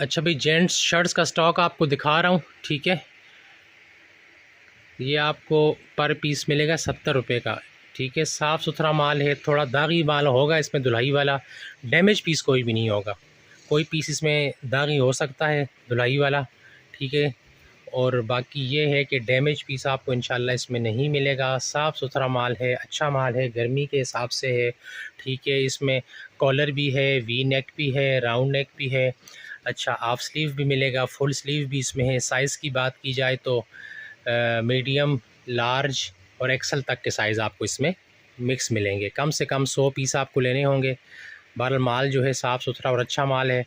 अच्छा भाई, gents shirts का स्टॉक आपको दिखा रहा हूँ, ठीक है। ये आपको पर पीस मिलेगा 70 रुपये का, ठीक है। साफ़ सुथरा माल है, थोड़ा दागी माल होगा इसमें, धुलाई वाला। डैमेज पीस कोई भी नहीं होगा, कोई पीस इसमें दागी हो सकता है धुलाई वाला, ठीक है। और बाकी ये है कि डैमेज पीस आपको इंशाल्लाह इसमें नहीं मिलेगा। साफ़ सुथरा माल है, अच्छा माल है, गर्मी के हिसाब से है, ठीक है। इसमें कॉलर भी है, वी नेक भी है, राउंड नेक भी है। अच्छा, हाफ स्लीव भी मिलेगा, फुल स्लीव भी इसमें है। साइज़ की बात की जाए तो मीडियम, लार्ज और एक्सल तक के साइज़ आपको इसमें मिक्स मिलेंगे। कम से कम 100 पीस आपको लेने होंगे। बहरहाल माल जो है साफ़ सुथरा और अच्छा माल है।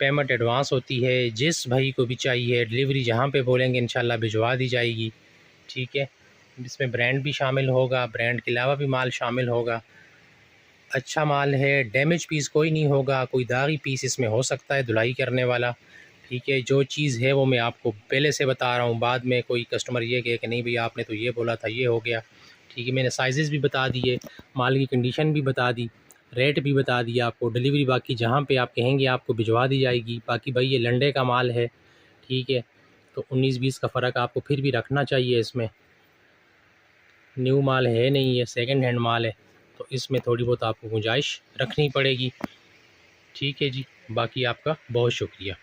पेमेंट एडवांस होती है। जिस भाई को भी चाहिए, डिलीवरी जहाँ पे बोलेंगे इंशाल्लाह भिजवा दी जाएगी, ठीक है। इसमें ब्रांड भी शामिल होगा, ब्रांड के अलावा भी माल शामिल होगा। अच्छा माल है, डैमेज पीस कोई नहीं होगा। कोई दागी पीस इसमें हो सकता है धुलाई करने वाला, ठीक है। जो चीज़ है वो मैं आपको पहले से बता रहा हूँ, बाद में कोई कस्टमर ये कहे कि नहीं भई आपने तो ये बोला था, ये हो गया, ठीक है। मैंने साइज़ेस भी बता दिए, माल की कंडीशन भी बता दी, रेट भी बता दिया आपको। डिलीवरी बाकी जहाँ पे आप कहेंगे आपको भिजवा दी जाएगी। बाकी भाई ये लंडे का माल है, ठीक है, तो 19-20 का फ़र्क आपको फिर भी रखना चाहिए इसमें। न्यू माल है नहीं, ये सेकंड हैंड माल है, तो इसमें थोड़ी बहुत आपको गुंजाइश रखनी पड़ेगी, ठीक है जी। बाकी आपका बहुत शुक्रिया।